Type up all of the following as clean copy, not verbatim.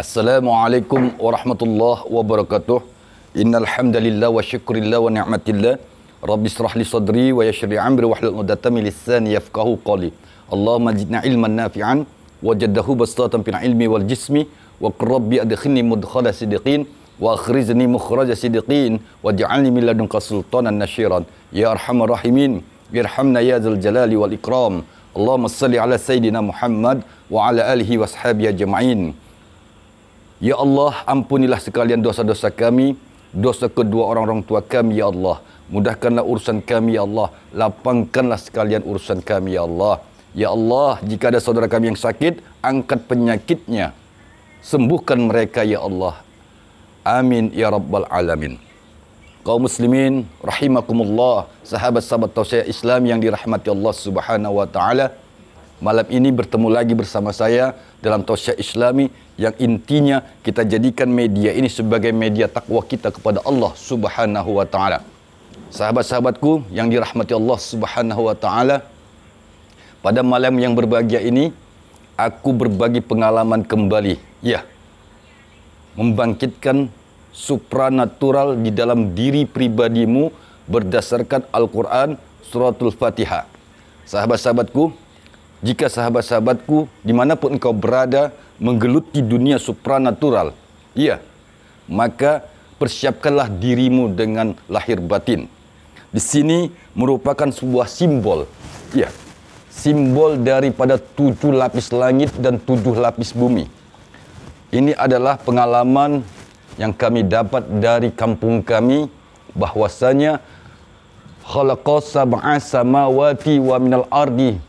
Assalamualaikum warahmatullahi wabarakatuh. Innal hamdalillah wa syukrillah wa ni'matillah. Rabbi israh li sadri wa yassir li amri wahlul 'uqdatam min lisani yafqahu qawli. Allahumma zidna ilman nafi'an wajaddahu bastatan fil ilmi wal jismi wa qur rabbi adkhilni mudkhala sidiqin wa akhrizni mukhraja sidiqin waj'alni min ladunka sultanan nasyiran. Ya arhamar rahimin, irhamna ya dzal jalali wal ikram. Allahumma shalli ala sayidina Muhammad wa ala alihi washabihi ajma'in. Ya Allah, ampunilah sekalian dosa-dosa kami, dosa kedua orang-orang tua kami, ya Allah. Mudahkanlah urusan kami, ya Allah. Lapangkanlah sekalian urusan kami, ya Allah. Ya Allah, jika ada saudara kami yang sakit, angkat penyakitnya. Sembuhkan mereka, ya Allah. Amin, ya Rabbal Alamin. Kaum muslimin, rahimakumullah, sahabat-sahabat tausiah Islam yang dirahmati Allah Subhanahu wa Ta'ala. Malam ini bertemu lagi bersama saya dalam tausiah Islami yang intinya kita jadikan media ini sebagai media takwa kita kepada Allah Subhanahu wa Ta'ala. Sahabat-sahabatku yang dirahmati Allah Subhanahu wa Ta'ala, pada malam yang berbahagia ini aku berbagi pengalaman kembali, ya, membangkitkan supranatural di dalam diri pribadimu berdasarkan Al-Quran Suratul Fatihah. Sahabat-sahabatku, jika sahabat-sahabatku dimanapun engkau berada menggeluti dunia supranatural, ya, maka persiapkanlah dirimu dengan lahir batin. Di sini merupakan sebuah simbol, ya, simbol daripada 7 lapis langit dan 7 lapis bumi. Ini adalah pengalaman yang kami dapat dari kampung kami, bahwasanya khalaqas sab'a samawati wa minal ardi,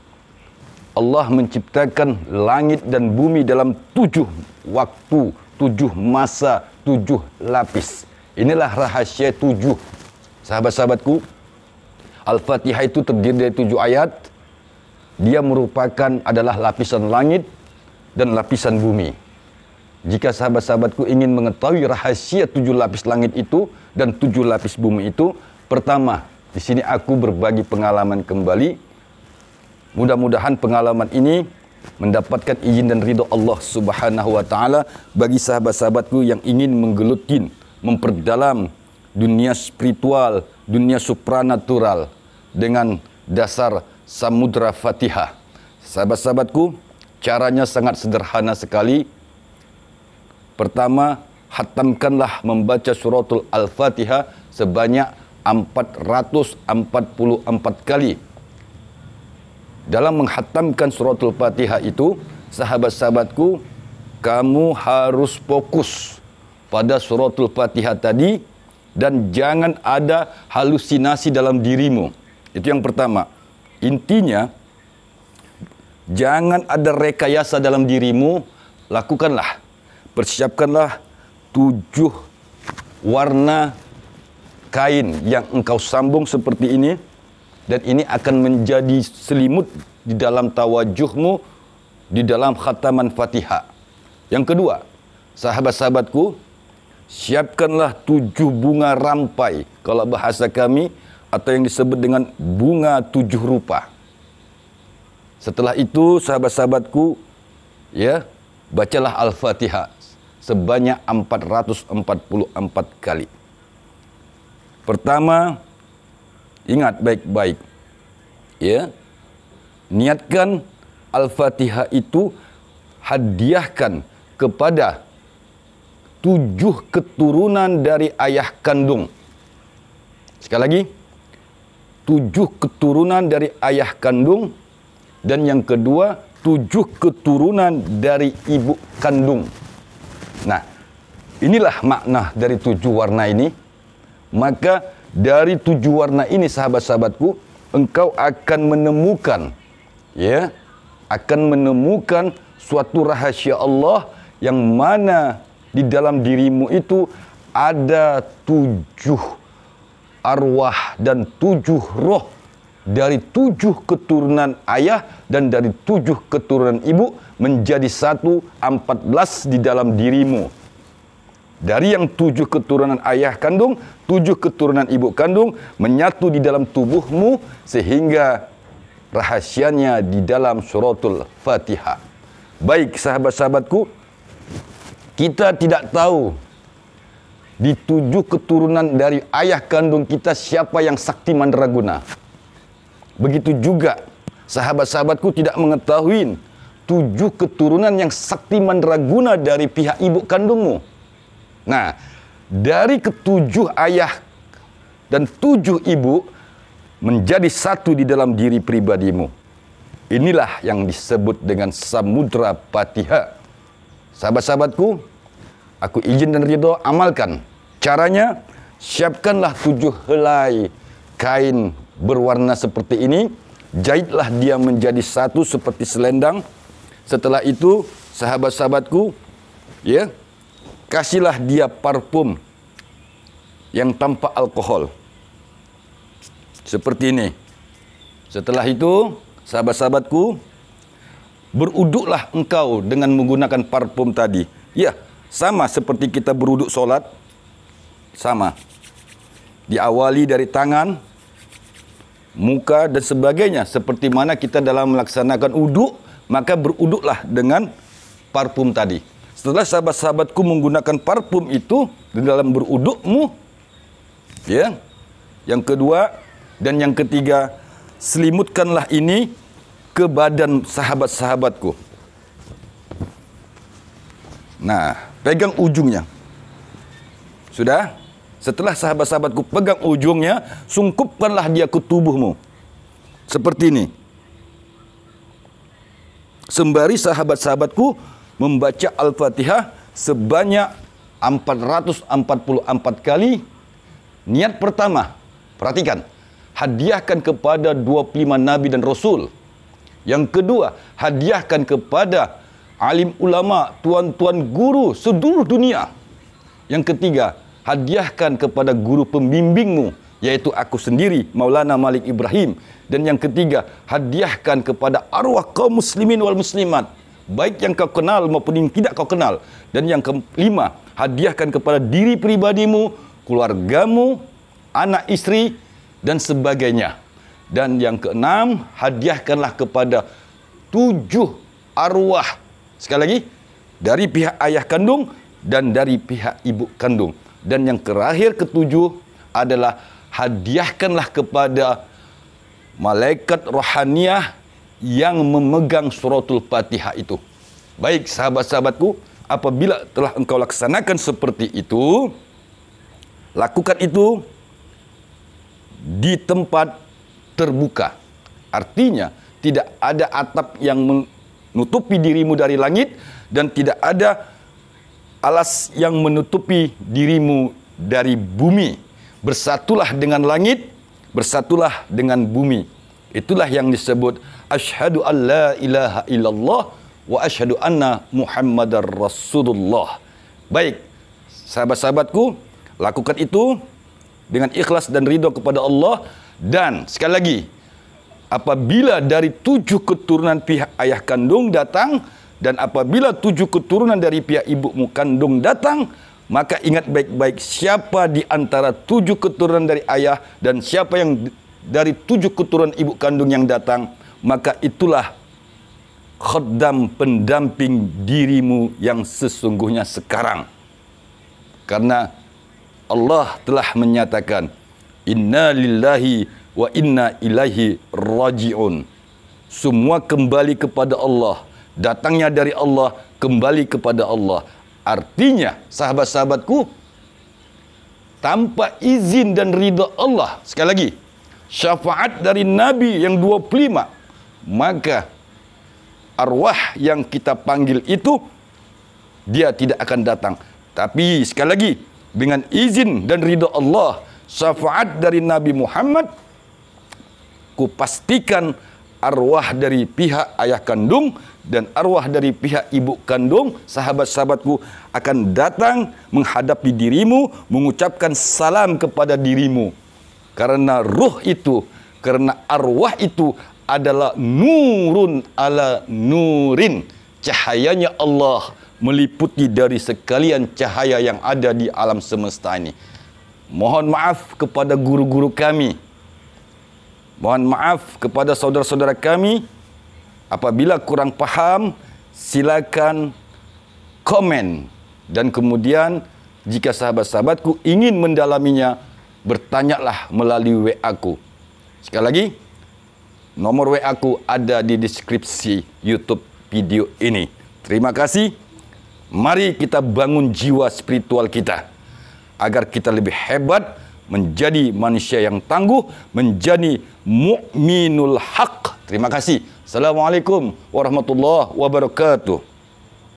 Allah menciptakan langit dan bumi dalam 7 waktu, 7 masa, 7 lapis. Inilah rahasia 7. Sahabat-sahabatku, Al-Fatihah itu terdiri dari 7 ayat. Dia merupakan adalah lapisan langit dan lapisan bumi. Jika sahabat-sahabatku ingin mengetahui rahasia 7 lapis langit itu dan 7 lapis bumi itu, pertama, di sini aku berbagi pengalaman kembali. Mudah-mudahan pengalaman ini mendapatkan izin dan ridho Allah Subhanahu wa Ta'ala bagi sahabat-sahabatku yang ingin menggelutin, memperdalam dunia spiritual, dunia supranatural dengan dasar samudra Fatihah. Sahabat-sahabatku, caranya sangat sederhana sekali. Pertama, hatamkanlah membaca suratul Al-Fatihah sebanyak 444 kali. Dalam menghatamkan suratul Fatihah itu, sahabat-sahabatku, kamu harus fokus pada suratul Fatihah tadi dan jangan ada halusinasi dalam dirimu. Itu yang pertama. Intinya, jangan ada rekayasa dalam dirimu, lakukanlah. Persiapkanlah 7 warna kain yang engkau sambung seperti ini. Dan ini akan menjadi selimut di dalam tawajuhmu, di dalam khataman Fatihah. Yang kedua, sahabat-sahabatku, siapkanlah 7 bunga rampai, kalau bahasa kami, atau yang disebut dengan bunga 7 rupa. Setelah itu, sahabat-sahabatku, ya, bacalah Al-Fatihah sebanyak 444 kali. Pertama, ingat baik-baik, ya, niatkan Al-Fatihah itu hadiahkan kepada 7 keturunan dari ayah kandung. Sekali lagi, 7 keturunan dari ayah kandung, dan yang kedua 7 keturunan dari ibu kandung. Nah, inilah makna dari 7 warna ini. Maka dari 7 warna ini, sahabat-sahabatku, engkau akan menemukan, ya, akan menemukan suatu rahasia Allah yang mana di dalam dirimu itu ada 7 arwah dan 7 roh dari 7 keturunan ayah dan dari 7 keturunan ibu menjadi 14 di dalam dirimu. Dari yang 7 keturunan ayah kandung, 7 keturunan ibu kandung menyatu di dalam tubuhmu sehingga rahasianya di dalam suratul Fatihah. Baik sahabat-sahabatku, Kita tidak tahu di 7 keturunan dari ayah kandung kita siapa yang sakti mandraguna. Begitu juga sahabat-sahabatku tidak mengetahui 7 keturunan yang sakti mandraguna dari pihak ibu kandungmu. Nah, dari ke-7 ayah dan 7 ibu menjadi satu di dalam diri pribadimu. Inilah yang disebut dengan samudra Patiha. Sahabat-sahabatku, aku izin dan ridho amalkan. Caranya, siapkanlah 7 helai kain berwarna seperti ini. Jahitlah dia menjadi satu seperti selendang. Setelah itu, sahabat-sahabatku, ya, kasihlah dia parfum yang tanpa alkohol. Seperti ini. Setelah itu, sahabat-sahabatku, beruduklah engkau dengan menggunakan parfum tadi. Ya, sama seperti kita beruduk solat. Sama. Diawali dari tangan, muka dan sebagainya. Seperti mana kita dalam melaksanakan uduk, maka beruduklah dengan parfum tadi. Setelah sahabat-sahabatku menggunakan parfum itu di dalam berudukmu, ya. Yang kedua dan yang ketiga, selimutkanlah ini ke badan sahabat-sahabatku. Nah, pegang ujungnya. Sudah? Setelah sahabat-sahabatku pegang ujungnya, sungkupkanlah dia ke tubuhmu. Seperti ini. Sembari sahabat-sahabatku membaca Al-Fatihah sebanyak 444 kali. Niat pertama, perhatikan, hadiahkan kepada 25 Nabi dan Rasul. Yang kedua, hadiahkan kepada alim ulama, tuan-tuan guru seluruh dunia. Yang ketiga, hadiahkan kepada guru pembimbingmu, yaitu aku sendiri, Maulana Malik Ibrahim. Dan yang ketiga, hadiahkan kepada arwah kaum muslimin wal muslimat, baik yang kau kenal maupun yang tidak kau kenal. Dan yang kelima, hadiahkan kepada diri pribadimu, keluargamu, anak istri, dan sebagainya. Dan yang keenam, hadiahkanlah kepada 7 arwah. Sekali lagi, dari pihak ayah kandung dan dari pihak ibu kandung. Dan yang terakhir ke-7 adalah hadiahkanlah kepada malaikat rohaniah yang memegang suratul Fatihah itu. Baik sahabat-sahabatku, apabila telah engkau laksanakan seperti itu, lakukan itu di tempat terbuka. Artinya tidak ada atap yang menutupi dirimu dari langit dan tidak ada alas yang menutupi dirimu dari bumi. Bersatulah dengan langit, bersatulah dengan bumi. Itulah yang disebut asyhadu an la ilaha illallah wa asyhadu anna Muhammadar Rasulullah. Baik, sahabat-sahabatku, lakukan itu dengan ikhlas dan ridho kepada Allah. Dan sekali lagi, apabila dari 7 keturunan pihak ayah kandung datang dan apabila 7 keturunan dari pihak ibumu kandung datang, maka ingat baik-baik siapa di antara 7 keturunan dari ayah dan siapa yang dari 7 keturunan ibu kandung yang datang, maka itulah khaddam pendamping dirimu yang sesungguhnya sekarang. Karena Allah telah menyatakan, inna lillahi wa inna ilaihi raji'un. Semua kembali kepada Allah. Datangnya dari Allah, kembali kepada Allah. Artinya, sahabat-sahabatku, tanpa izin dan ridha Allah, sekali lagi, syafaat dari Nabi yang 25, maka arwah yang kita panggil itu, dia tidak akan datang. Tapi sekali lagi, dengan izin dan ridha Allah, syafaat dari Nabi Muhammad, kupastikan arwah dari pihak ayah kandung dan arwah dari pihak ibu kandung, sahabat-sahabatku, akan datang menghadapi dirimu, mengucapkan salam kepada dirimu. Karena ruh itu, karena arwah itu adalah nurun ala nurin. Cahayanya Allah meliputi dari sekalian cahaya yang ada di alam semesta ini. Mohon maaf kepada guru-guru kami. Mohon maaf kepada saudara-saudara kami. Apabila kurang paham, silakan komen Dan kemudian jika sahabat-sahabatku ingin mendalaminya, bertanyalah melalui WA aku. Sekali lagi, nomor WA aku ada di deskripsi YouTube video ini. Terima kasih. Mari kita bangun jiwa spiritual kita agar kita lebih hebat, menjadi manusia yang tangguh, menjadi mukminul haq. Terima kasih. Assalamualaikum warahmatullahi wabarakatuh.